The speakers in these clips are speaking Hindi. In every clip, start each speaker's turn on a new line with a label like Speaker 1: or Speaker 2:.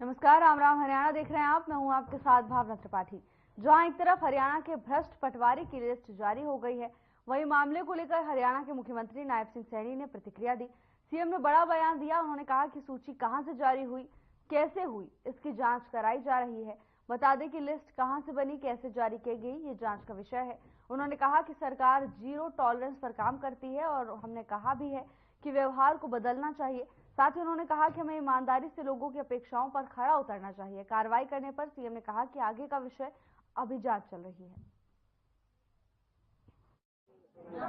Speaker 1: नमस्कार, राम राम हरियाणा देख रहे हैं आप। मैं हूं आपके साथ भावना त्रिपाठी। जहां एक तरफ हरियाणा के भ्रष्ट पटवारी की लिस्ट जारी हो गई है, वहीं मामले को लेकर हरियाणा के मुख्यमंत्री नायब सिंह सैनी ने प्रतिक्रिया दी। सीएम ने बड़ा बयान दिया। उन्होंने कहा कि सूची कहां से जारी हुई, कैसे हुई, इसकी जांच कराई जा रही है। बता दें कि लिस्ट कहां से बनी, कैसे जारी की गई, ये जांच का विषय है। उन्होंने कहा कि सरकार जीरो टॉलरेंस पर काम करती है और हमने कहा भी है कि व्यवहार को बदलना चाहिए। साथ ही उन्होंने कहा कि हमें ईमानदारी से लोगों की अपेक्षाओं पर खरा उतरना चाहिए। कार्रवाई करने पर सीएम ने कहा कि आगे का विषय अभी जांच चल रही है।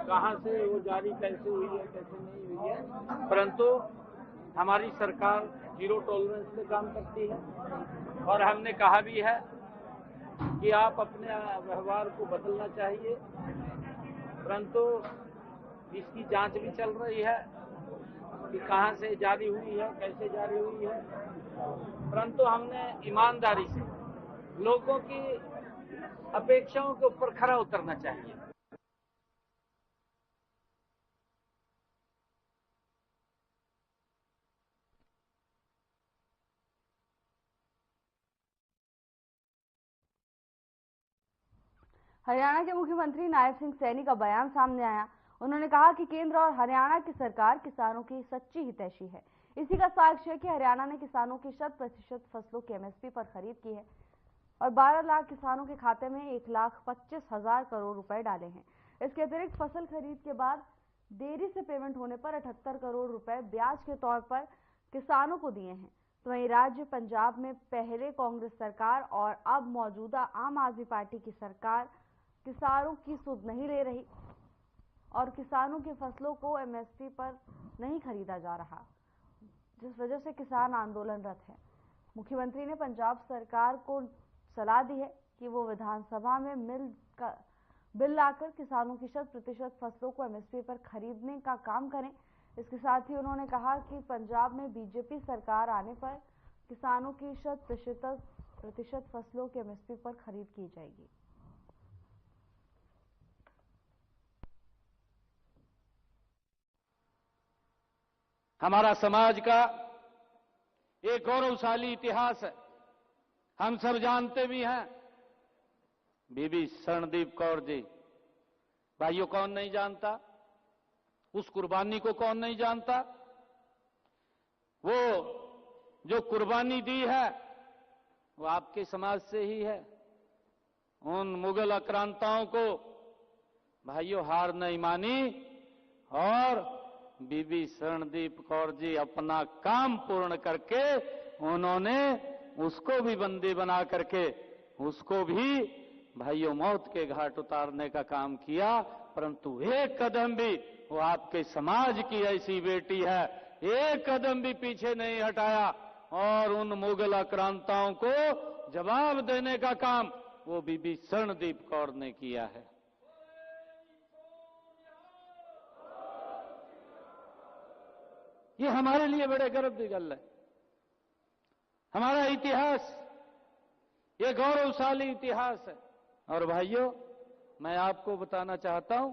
Speaker 2: कहां से वो जारी कैसे हुई है, कैसे नहीं हुई है, परंतु हमारी सरकार जीरो टॉलरेंस पे काम करती है और हमने कहा भी है कि आप अपने व्यवहार को बदलना चाहिए, परंतु इसकी जांच भी चल रही है कि कहां से जारी हुई है, कैसे जारी हुई है, परंतु हमने ईमानदारी से लोगों की अपेक्षाओं के ऊपर खरा उतरना चाहिए।
Speaker 1: हरियाणा के मुख्यमंत्री नायब सिंह सैनी का बयान सामने आया। उन्होंने कहा कि केंद्र और हरियाणा की सरकार किसानों की सच्ची हितैषी है। इसी का साक्ष्य है कि हरियाणा ने किसानों की 100% फसलों की एमएसपी पर खरीद की है और 12 लाख किसानों के खाते में 1,25,000 करोड़ रुपए डाले हैं। इसके अतिरिक्त फसल खरीद के बाद देरी से पेमेंट होने पर 78 करोड़ रुपए ब्याज के तौर पर किसानों को दिए हैं। तो वहीं राज्य पंजाब में पहले कांग्रेस सरकार और अब मौजूदा आम आदमी पार्टी की सरकार किसानों की सुध नहीं ले रही और किसानों की फसलों को एमएसपी पर नहीं खरीदा जा रहा, जिस वजह से किसान आंदोलनरत है। मुख्यमंत्री ने पंजाब सरकार को सलाह दी है कि वो विधानसभा में बिल लाकर किसानों की 100% फसलों को एमएसपी पर खरीदने का काम करें। इसके साथ ही उन्होंने कहा कि पंजाब में बीजेपी सरकार आने पर किसानों की 100% फसलों की एमएसपी पर खरीद की जाएगी।
Speaker 2: हमारा समाज का एक गौरवशाली इतिहास है, हम सब जानते भी हैं। बीबी शरणदीप कौर जी, भाइयों, कौन नहीं जानता? उस कुर्बानी को कौन नहीं जानता? वो जो कुर्बानी दी है वो आपके समाज से ही है। उन मुगल आक्रांताओं को भाइयों हार नहीं मानी और बीबी शरणदीप कौर जी अपना काम पूर्ण करके उन्होंने उसको भी बंदी बना करके उसको भी भाइयों मौत के घाट उतारने का काम किया। परंतु एक कदम भी वो आपके समाज की ऐसी बेटी है, एक कदम भी पीछे नहीं हटाया और उन मुगल आक्रांताओं को जवाब देने का काम वो बीबी शरणदीप कौर ने किया है। ये हमारे लिए बड़े गर्व की गल है। हमारा इतिहास ये गौरवशाली इतिहास है। और भाइयों, मैं आपको बताना चाहता हूं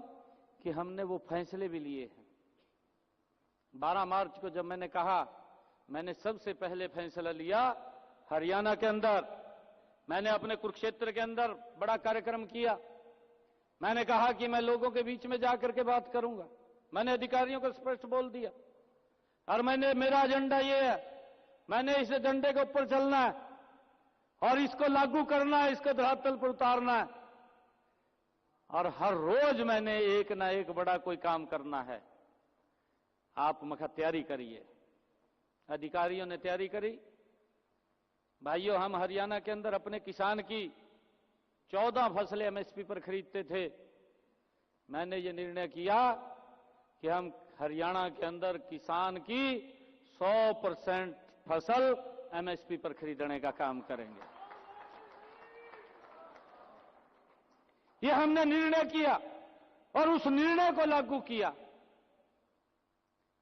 Speaker 2: कि हमने वो फैसले भी लिए हैं। 12 मार्च को जब मैंने कहा, मैंने सबसे पहले फैसला लिया हरियाणा के अंदर। मैंने अपने कुरुक्षेत्र के अंदर बड़ा कार्यक्रम किया। मैंने कहा कि मैं लोगों के बीच में जाकर के बात करूंगा। मैंने अधिकारियों को स्पष्ट बोल दिया और मेरा एजेंडा ये है, मैंने इस एजेंडे के ऊपर चलना है और इसको लागू करना है, इसको धरातल पर उतारना है और हर रोज मैंने एक ना एक बड़ा कोई काम करना है। आप मखा तैयारी करिए। अधिकारियों ने तैयारी करी। भाइयों, हम हरियाणा के अंदर अपने किसान की 14 फसलें एमएसपी पर खरीदते थे। मैंने ये निर्णय किया कि हम हरियाणा के अंदर किसान की 100% फसल एमएसपी पर खरीदने का काम करेंगे। ये हमने निर्णय किया और उस निर्णय को लागू किया।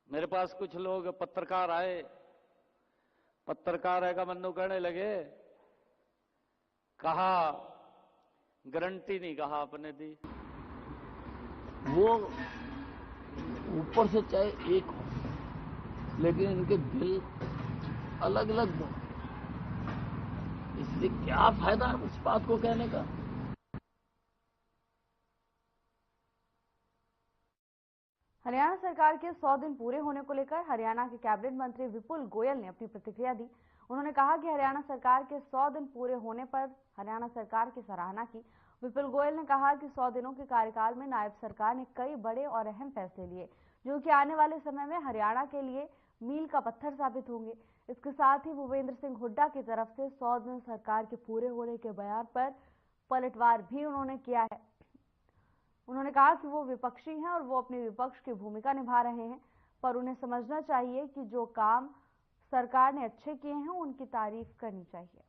Speaker 2: मेरे पास कुछ लोग पत्रकार आए, पत्रकार आएगा मन्नू कहने लगे, कहा गारंटी नहीं कहा आपने दी।
Speaker 3: वो ऊपर से चाहे एक हो, लेकिन इनके बिल अलग अलग दो। इसलिए क्या फायदा इस बात को कहने का।
Speaker 1: हरियाणा सरकार के 100 दिन पूरे होने को लेकर हरियाणा के कैबिनेट मंत्री विपुल गोयल ने अपनी प्रतिक्रिया दी। उन्होंने कहा कि हरियाणा सरकार के 100 दिन पूरे होने पर हरियाणा सरकार की सराहना की। विपुल गोयल ने कहा कि 100 दिनों के कार्यकाल में नायब सरकार ने कई बड़े और अहम फैसले लिए जो कि आने वाले समय में हरियाणा के लिए मील का पत्थर साबित होंगे। इसके साथ ही भूपेंद्र सिंह हुड्डा की तरफ से 100 दिन सरकार के पूरे होने के बयान पर पलटवार भी उन्होंने किया है। उन्होंने कहा कि वो विपक्षी हैं और वो अपनी विपक्ष की भूमिका निभा रहे हैं, पर उन्हें समझना चाहिए कि जो काम सरकार ने अच्छे किए हैं उनकी तारीफ करनी चाहिए।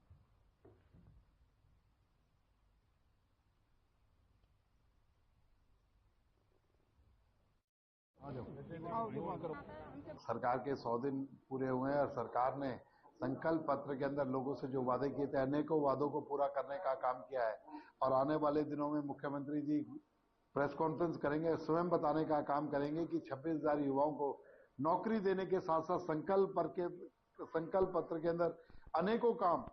Speaker 4: सरकार के 100 दिन पूरे हुए हैं और सरकार ने संकल्प पत्र के अंदर लोगों से जो वादे किए थे, अनेकों वादों को पूरा करने का काम किया है और आने वाले दिनों में मुख्यमंत्री जी प्रेस कॉन्फ्रेंस करेंगे, स्वयं बताने का काम करेंगे कि 26,000 युवाओं को नौकरी देने के साथ साथ संकल्प पत्र के अंदर अनेकों काम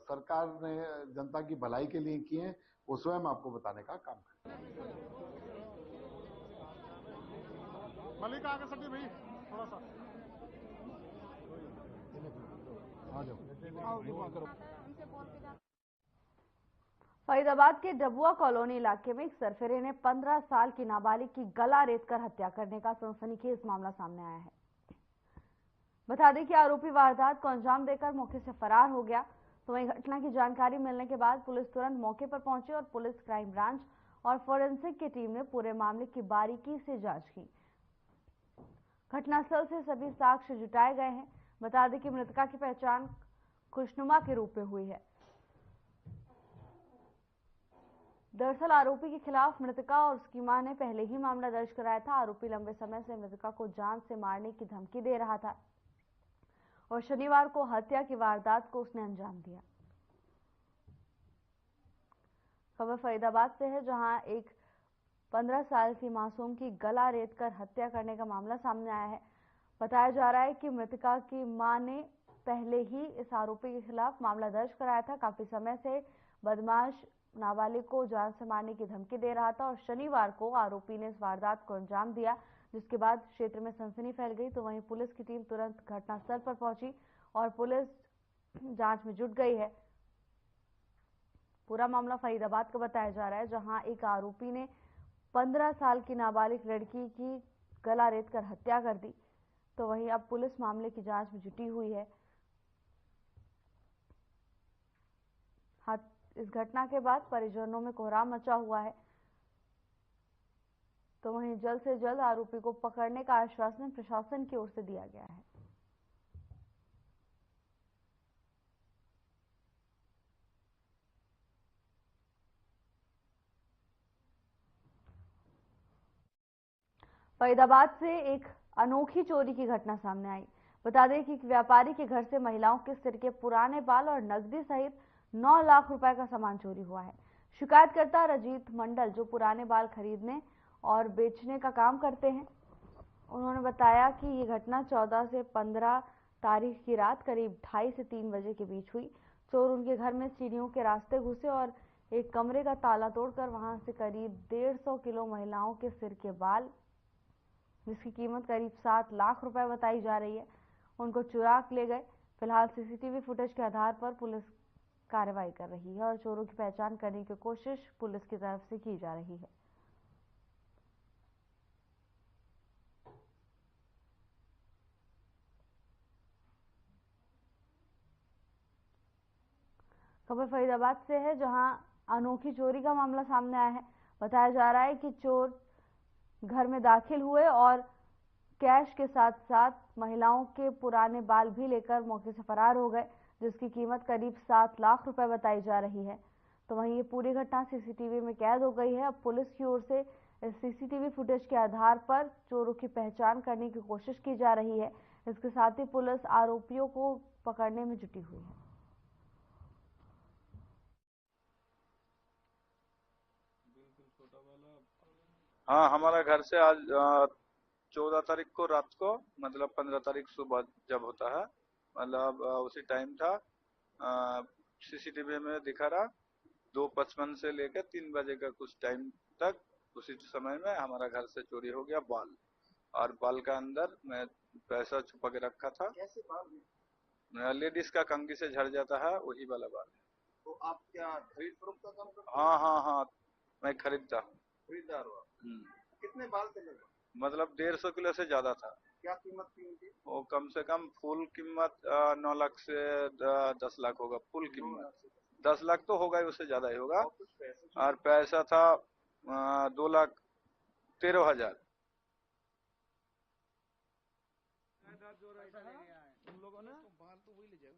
Speaker 4: सरकार ने जनता की भलाई के लिए किए हैं, वो स्वयं आपको बताने का काम करेंगे।
Speaker 5: मलिक आगे सटी भाई थोड़ा सा आ जाओ।
Speaker 1: फरीदाबाद के डबुआ कॉलोनी इलाके में एक सरफेरे ने 15 साल की नाबालिग की गला रेतकर हत्या करने का सनसनीखेज मामला सामने आया है। बता दें कि आरोपी वारदात को अंजाम देकर मौके से फरार हो गया। तो वहीं घटना की जानकारी मिलने के बाद पुलिस तुरंत मौके पर पहुंची और पुलिस क्राइम ब्रांच और फोरेंसिक की टीम ने पूरे मामले की बारीकी से जांच की। घटनास्थल से सभी साक्ष्य जुटाए गए हैं। बता दें कि मृतका की पहचान खुशनुमा के रूप में हुई है। दरअसल आरोपी के खिलाफ मृतका और उसकी मां ने पहले ही मामला दर्ज कराया था। आरोपी लंबे समय से मृतका को जान से मारने की धमकी दे रहा था और शनिवार को हत्या की वारदात को उसने अंजाम दिया। खबर फरीदाबाद से है, जहां एक 15 साल की मासूम की गला रेतकर हत्या करने का मामला सामने आया है। बताया जा रहा है कि मृतका की मां ने पहले ही इस आरोपी के खिलाफ मामला दर्ज कराया था। काफी समय से बदमाश नाबालिग को जान से मारने की धमकी दे रहा था और शनिवार को आरोपी ने इस वारदात को अंजाम दिया, जिसके बाद क्षेत्र में सनसनी फैल गई। तो वहीं पुलिस की टीम तुरंत घटनास्थल पर पहुंची और पुलिस जांच में जुट गई है। पूरा मामला फरीदाबाद का बताया जा रहा है, जहां एक आरोपी ने 15 साल की नाबालिग लड़की की गला रेतकर हत्या कर दी। तो वहीं अब पुलिस मामले की जांच में जुटी हुई है। इस घटना के बाद परिजनों में कोहराम मचा हुआ है। तो वहीं जल्द से जल्द आरोपी को पकड़ने का आश्वासन प्रशासन की ओर से दिया गया है। फरीदाबाद से एक अनोखी चोरी की घटना सामने आई। बता दें कि एक व्यापारी के घर से महिलाओं के सिर के पुराने बाल और नकदी सहित 9 लाख रुपए का सामान चोरी हुआ है। शिकायतकर्ता रजीत मंडल, जो पुराने बाल खरीदने और बेचने का काम करते हैं, उन्होंने बताया कि ये घटना 14 से 15 तारीख की रात करीब 2:30 से 3 बजे के बीच हुई। चोर उनके घर में सीढ़ियों के रास्ते घुसे और एक कमरे का ताला तोड़कर वहां से करीब 150 किलो महिलाओं के सिर के बाल, जिसकी कीमत करीब 7 लाख रुपए बताई जा रही है, उनको चुरा ले गए। फिलहाल सीसीटीवी फुटेज के आधार पर पुलिस कार्रवाई कर रही है और चोरों की पहचान करने की कोशिश पुलिस की तरफ से की जा रही है। खबर फरीदाबाद से है, जहां अनोखी चोरी का मामला सामने आया है। बताया जा रहा है कि चोर घर में दाखिल हुए और कैश के साथ साथ महिलाओं के पुराने बाल भी लेकर मौके से फरार हो गए, जिसकी कीमत करीब 7 लाख रुपए बताई जा रही है। तो वहीं ये पूरी घटना सीसीटीवी में कैद हो गई है। अब पुलिस की ओर से इस सीसीटीवी फुटेज के आधार पर चोरों की पहचान करने की कोशिश की जा रही है। इसके साथ ही पुलिस आरोपियों को पकड़ने में जुटी हुई है।
Speaker 6: हाँ, हमारा घर से आज 14 तारीख को रात को, मतलब 15 तारीख सुबह जब होता है, मतलब उसी टाइम था सीसीटीवी में दिखा रहा 2:55 से लेकर 3 बजे का कुछ टाइम तक, उसी समय में हमारा घर से चोरी हो गया बाल, और बाल का अंदर मैं पैसा छुपा के रखा था।
Speaker 7: कैसे बाल?
Speaker 6: लेडीज का कंघी से झड़ जाता है, वही वाला बाल।
Speaker 7: तो आप क्या खरीद फरोख्त का काम करते?
Speaker 6: हाँ, मैं
Speaker 7: खरीदार हो आप? कितने बाल थे लगभग?
Speaker 6: मतलब 150 किलो से ज्यादा था।
Speaker 7: क्या कीमत थी उनकी?
Speaker 6: वो कम से कम फुल कीमत 9 लाख से 10 लाख होगा। फुल कीमत 10 लाख तो होगा ही, उससे ज्यादा ही होगा। और पैसा था 2,13,000।
Speaker 5: उन लोगों ने बाल तो वही ले जाओ।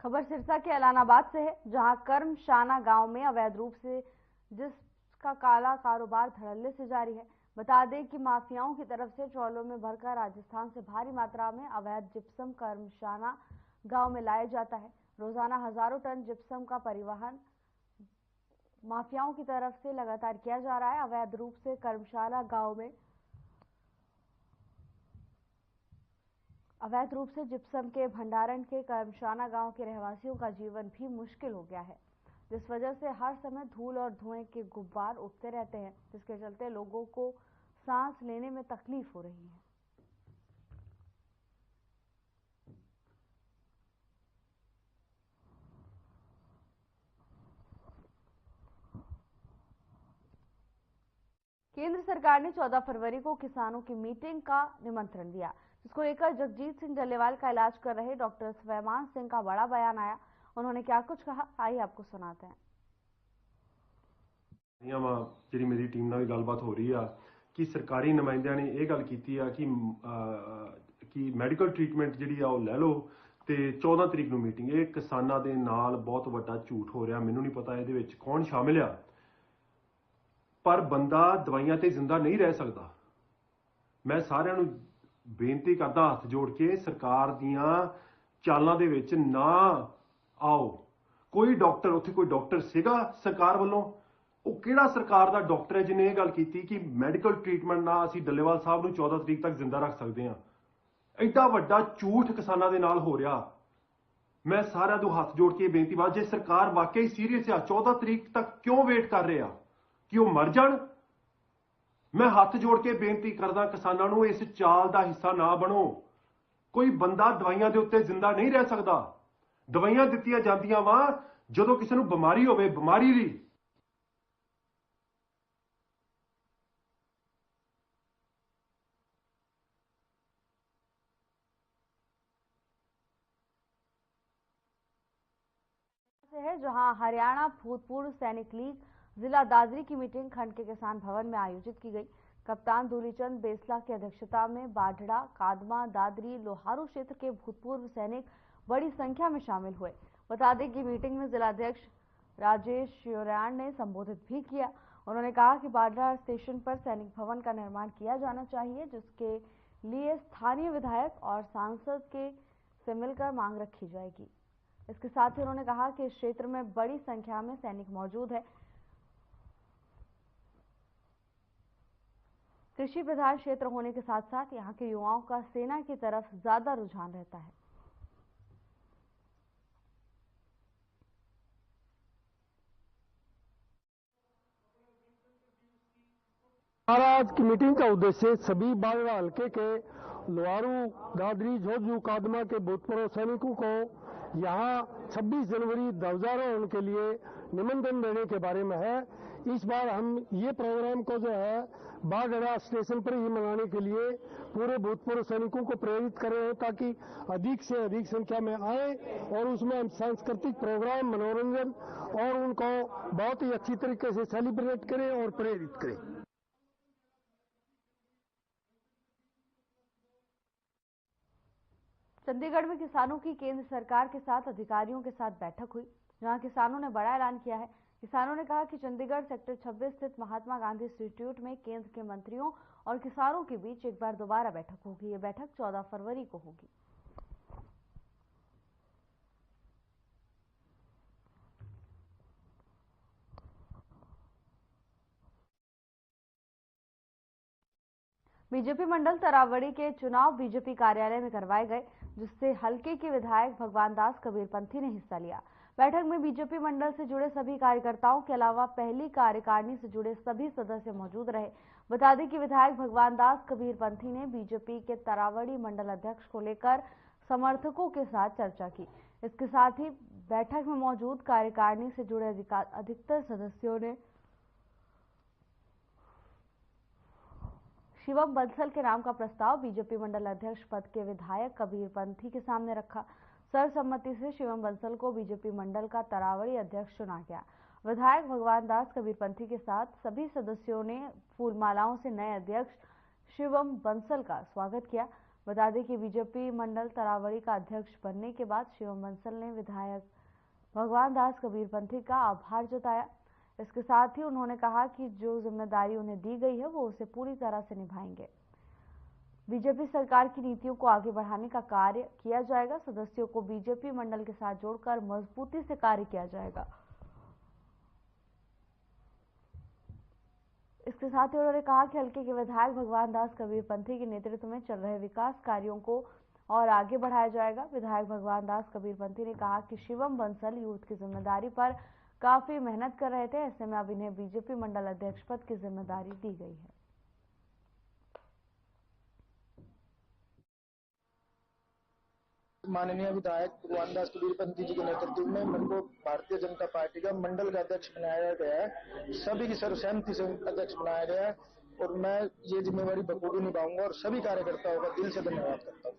Speaker 1: खबर सिरसा के एलानाबाद से है, जहां कर्मशाना गांव में अवैध रूप से जिसका काला कारोबार धड़ल्ले से जारी है। बता दें कि माफियाओं की तरफ से ट्रॉलों में भरकर राजस्थान से भारी मात्रा में अवैध जिप्सम कर्मशाना गांव में लाया जाता है। रोजाना हजारों टन जिप्सम का परिवहन माफियाओं की तरफ से लगातार किया जा रहा है। अवैध रूप से कर्मशाला गांव में अवैध रूप से जिप्सम के भंडारण के कर्मशाना गांव के रहवासियों का जीवन भी मुश्किल हो गया है, जिस वजह से हर समय धूल और धुएं के गुब्बार उठते रहते हैं, जिसके चलते लोगों को सांस लेने में तकलीफ हो रही है। केंद्र सरकार ने 14 फरवरी को किसानों की मीटिंग का निमंत्रण दिया, जिसको लेकर जगजीत सिंह जल्लेवाल का इलाज कर रहे डॉक्टर स्वैमान सिंह का बड़ा बयान आया। उन्होंने क्या कुछ कहा, आइए आपको सुनाते हैं।
Speaker 8: जी मेरी टीम ਨਾਲ ਗੱਲਬਾਤ ਹੋ ਰਹੀ ਆ ਕਿ ਸਰਕਾਰੀ ਨੁਮਾਇੰਦਿਆਂ ਨੇ ਇਹ ਗੱਲ ਕੀਤੀ ਆ ਕਿ ਮੈਡੀਕਲ ਟ੍ਰੀਟਮੈਂਟ ਜਿਹੜੀ ਆ ਉਹ ਲੈ ਲਓ ਤੇ 14 ਤਰੀਕ ਨੂੰ ਮੀਟਿੰਗ। ਇਹ ਕਿਸਾਨਾਂ ਦੇ ਨਾਲ ਬਹੁਤ ਵੱਡਾ ਝੂਠ ਹੋ ਰਿਹਾ। ਮੈਨੂੰ ਨਹੀਂ ਪਤਾ ਇਹਦੇ ਵਿੱਚ ਕੌਣ ਸ਼ਾਮਿਲ ਆ, ਪਰ ਬੰਦਾ ਦਵਾਈਆਂ ਤੇ ਜ਼ਿੰਦਾ ਨਹੀਂ ਰਹਿ ਸਕਦਾ। ਮੈਂ ਸਾਰਿਆਂ ਨੂੰ ਬੇਨਤੀ ਕਰਦਾ ਹੱਥ ਜੋੜ ਕੇ, ਸਰਕਾਰ ਦੀਆਂ ਚਾਲਾਂ ਦੇ ਵਿੱਚ ਨਾ ਆਓ। ਕੋਈ ਡਾਕਟਰ ਉੱਥੇ ਕੋਈ ਡਾਕਟਰ ਸੀਗਾ ਸਰਕਾਰ ਵੱਲੋਂ, ਉਹ ਕਿਹੜਾ ਸਰਕਾਰ ਦਾ ਡਾਕਟਰ ਹੈ ਜਿਹਨੇ ਇਹ ਗੱਲ ਕੀਤੀ ਕਿ ਮੈਡੀਕਲ ਟ੍ਰੀਟਮੈਂਟ ਨਾਲ ਅਸੀਂ ਡੱਲੇਵਾਲ ਸਾਹਿਬ ਨੂੰ 14 ਤਰੀਕ ਤੱਕ ਜ਼ਿੰਦਾ ਰੱਖ ਸਕਦੇ ਹਾਂ। ਐਡਾ ਵੱਡਾ ਝੂਠ ਕਿਸਾਨਾਂ ਦੇ ਨਾਲ ਹੋ ਰਿਹਾ। ਮੈਂ ਸਾਰਿਆਂ ਨੂੰ ਹੱਥ ਜੋੜ ਕੇ ਬੇਨਤੀ ਬਾਤ, ਜੇ ਸਰਕਾਰ ਵਾਕਈ ਸੀਰੀਅਸ ਆ 14 ਤਰੀਕ ਤੱਕ ਕਿਉਂ ਵੇਟ ਕਰ ਰਹੇ ਆ ਕਿ ਉਹ ਮਰ ਜਾਣ। ਮੈਂ ਹੱਥ ਜੋੜ ਕੇ ਬੇਨਤੀ ਕਰਦਾ ਕਿਸਾਨਾਂ ਨੂੰ, ਇਸ ਚਾਲ ਦਾ ਹਿੱਸਾ ਨਾ ਬਣੋ। ਕੋਈ ਬੰਦਾ ਦਵਾਈਆਂ ਦੇ ਉੱਤੇ ਜ਼ਿੰਦਾ ਨਹੀਂ ਰਹਿ ਸਕਦਾ। ਦਵਾਈਆਂ ਦਿੱਤੀਆਂ ਜਾਂਦੀਆਂ ਵਾ ਜਦੋਂ ਕਿਸੇ ਨੂੰ ਬਿਮਾਰੀ ਹੋਵੇ, ਬਿਮਾਰੀ ਦੀ।
Speaker 1: है जहां हरियाणा भूतपूर्व सैनिक लीग जिला दादरी की मीटिंग खंड के किसान भवन में आयोजित की गई। कप्तान दूलीचंद बेसला की अध्यक्षता में बाढ़ड़ा, कादमा, दादरी, लोहारू क्षेत्र के भूतपूर्व सैनिक बड़ी संख्या में शामिल हुए। बता दें कि मीटिंग में जिलाध्यक्ष राजेश श्योराण ने संबोधित भी किया। उन्होंने कहा कि बाढ़ड़ा स्टेशन पर सैनिक भवन का निर्माण किया जाना चाहिए, जिसके लिए स्थानीय विधायक और सांसद के से मिलकर मांग रखी जाएगी। इसके साथ ही उन्होंने कहा कि इस क्षेत्र में बड़ी संख्या में सैनिक मौजूद है। कृषि प्रधान क्षेत्र होने के साथ साथ यहां के युवाओं का सेना की तरफ ज्यादा रुझान रहता है।
Speaker 9: आज की मीटिंग का उद्देश्य सभी बाढ़ड़ा हल्के के लोहारू, दादरी, झोझू, कादमा के भूतपूर्व सैनिकों को यहाँ 26 जनवरी ध्वजारोहण के लिए निमंत्रण देने के बारे में है। इस बार हम ये प्रोग्राम को जो है बाढ़ड़ा स्टेशन पर ही मनाने के लिए पूरे भूतपूर्व सैनिकों को प्रेरित कर रहे हैं, ताकि अधिक से अधिक संख्या में आए और उसमें हम सांस्कृतिक प्रोग्राम, मनोरंजन और उनको बहुत ही अच्छी तरीके से सेलिब्रेट करें और प्रेरित करें।
Speaker 1: चंडीगढ़ में किसानों की केंद्र सरकार के साथ अधिकारियों के साथ बैठक हुई, जहां किसानों ने बड़ा ऐलान किया है। किसानों ने कहा कि चंडीगढ़ सेक्टर 26 स्थित महात्मा गांधी इंस्टीट्यूट में केंद्र के मंत्रियों और किसानों के बीच एक बार दोबारा बैठक होगी। ये बैठक 14 फरवरी को होगी। बीजेपी मंडल तरावड़ी के चुनाव बीजेपी कार्यालय में करवाए गए, जिससे हलके के विधायक भगवान दास कबीरपंथी ने हिस्सा लिया। बैठक में बीजेपी मंडल से जुड़े सभी कार्यकर्ताओं के अलावा पहली कार्यकारिणी से जुड़े सभी सदस्य मौजूद रहे। बता दें कि विधायक भगवान दास कबीरपंथी ने बीजेपी के तरावड़ी मंडल अध्यक्ष को लेकर समर्थकों के साथ चर्चा की। इसके साथ ही बैठक में मौजूद कार्यकारिणी से जुड़े अधिकतर सदस्यों ने शिवम बंसल के नाम का प्रस्ताव बीजेपी मंडल अध्यक्ष पद के विधायक कबीरपंथी के सामने रखा। सर्वसम्मति से शिवम बंसल को बीजेपी मंडल का तरावड़ी अध्यक्ष चुना गया। विधायक भगवान दास कबीरपंथी के साथ सभी सदस्यों ने फूलमालाओं से नए अध्यक्ष शिवम बंसल का स्वागत किया। बता दें कि बीजेपी मंडल तरावड़ी का अध्यक्ष बनने के बाद शिवम बंसल ने विधायक भगवान दास कबीरपंथी का आभार जताया। इसके साथ ही उन्होंने कहा कि जो जिम्मेदारी उन्हें दी गई है वो उसे पूरी तरह से निभाएंगे। बीजेपी सरकार की नीतियों को आगे बढ़ाने का कार्य किया जाएगा। सदस्यों को बीजेपी मंडल के साथ जोड़कर मजबूती से कार्य किया जाएगा। इसके साथ ही उन्होंने कहा कि हल्के के विधायक भगवान दास कबीरपंथी के नेतृत्व में चल रहे विकास कार्यों को और आगे बढ़ाया जाएगा। विधायक भगवान दास कबीरपंथी ने कहा कि शिवम बंसल यूथ की जिम्मेदारी पर काफी मेहनत कर रहे थे, ऐसे में अब इन्हें बीजेपी मंडल अध्यक्ष पद की जिम्मेदारी दी गई है।
Speaker 10: माननीय विधायक भगवान दास कबीरपंथी जी के नेतृत्व में मेरे को भारतीय जनता पार्टी का मंडल का अध्यक्ष बनाया गया है। सभी की सर्वसहमति से अध्यक्ष बनाया गया है और मैं ये जिम्मेवारी बखूबी निभाऊंगा और सभी कार्यकर्ताओं का दिल से धन्यवाद करता हूँ।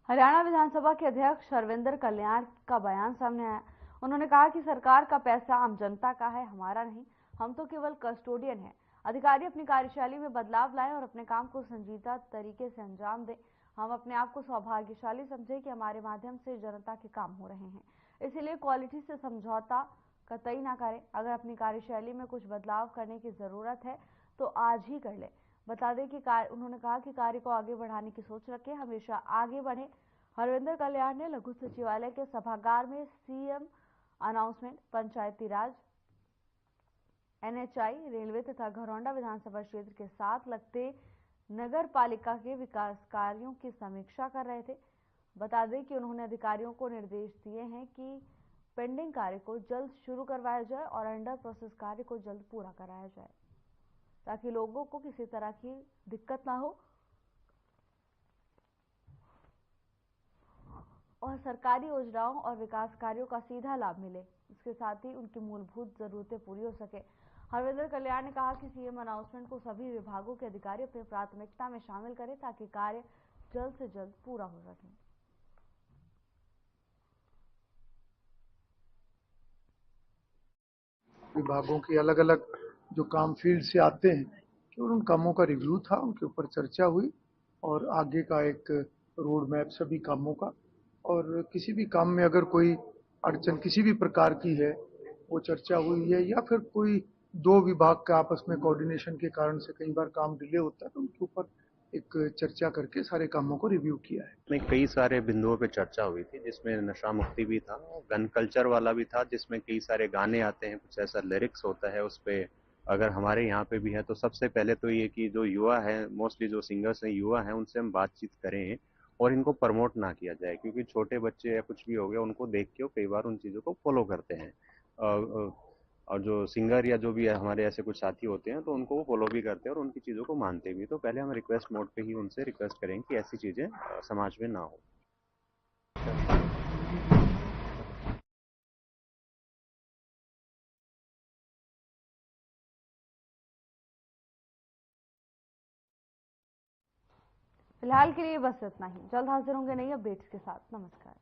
Speaker 1: हरियाणा विधानसभा के अध्यक्ष हरविंदर कल्याण का बयान सामने आया। उन्होंने कहा कि सरकार का पैसा आम जनता का है, हमारा नहीं। हम तो केवल कस्टोडियन हैं। अधिकारी अपनी कार्यशैली में बदलाव लाएं और अपने काम को संजीदा तरीके से अंजाम दें। हम अपने आप को सौभाग्यशाली समझें कि हमारे माध्यम से जनता के काम हो रहे हैं, इसीलिए क्वालिटी से समझौता कतई ना करें। अगर अपनी कार्यशैली में कुछ बदलाव करने की जरूरत है तो आज ही कर ले। बता दें कि उन्होंने कहा कि कार्य को आगे बढ़ाने की सोच रखें, हमेशा आगे बढ़े। हरविंदर कल्याण ने लघु सचिवालय के सभागार में सीएम अनाउंसमेंट, पंचायती राज, एनएचआई, रेलवे तथा घरौंडा विधानसभा क्षेत्र के साथ लगते नगर पालिका के विकास कार्यों की समीक्षा कर रहे थे। बता दें कि उन्होंने अधिकारियों को निर्देश दिए हैं कि पेंडिंग कार्य को जल्द शुरू करवाया जाए और अंडर प्रोसेस कार्य को जल्द पूरा कराया जाए ताकि लोगों को किसी तरह की दिक्कत ना हो और सरकारी योजनाओं और विकास कार्यों का सीधा लाभ मिले। इसके साथ ही उनकी मूलभूत जरूरतें पूरी हो सके। हरविंदर कल्याण ने कहा कि सीएम अनाउंसमेंट को सभी विभागों के अधिकारी अपनी प्राथमिकता में शामिल करें ताकि कार्य जल्द से जल्द पूरा हो सके।
Speaker 11: विभागों की अलग अलग जो काम फील्ड से आते हैं और उन कामों का रिव्यू था, उनके ऊपर चर्चा हुई और आगे का एक रोड मैप सभी कामों का, और किसी भी काम में अगर कोई अड़चन किसी भी प्रकार की है वो चर्चा हुई है या फिर कोई दो विभाग का आपस में कोऑर्डिनेशन के कारण से कई बार काम डिले होता है तो उनके ऊपर एक चर्चा करके सारे कामों को रिव्यू किया है।
Speaker 12: में कई सारे बिंदुओं पे चर्चा हुई थी जिसमें नशा मुक्ति भी था, गन कल्चर वाला भी था जिसमें कई सारे गाने आते हैं, कुछ ऐसा लिरिक्स होता है उस पे अगर हमारे यहाँ पे भी है तो सबसे पहले तो ये कि जो युवा है, मोस्टली जो सिंगर्स हैं युवा हैं, उनसे हम बातचीत करें और इनको प्रमोट ना किया जाए क्योंकि छोटे बच्चे या कुछ भी हो गया उनको देख के कई बार उन चीज़ों को फॉलो करते हैं और जो सिंगर या जो भी है हमारे ऐसे कुछ साथी होते हैं तो उनको वो फॉलो भी करते हैं और उनकी चीज़ों को मानते भी। तो पहले हम रिक्वेस्ट मोड पे ही उनसे रिक्वेस्ट करेंगे कि ऐसी चीज़ें समाज में ना हो।
Speaker 1: फिलहाल के लिए बस इतना ही। जल्द हाजिर होंगे नई अपडेट्स के साथ। नमस्कार।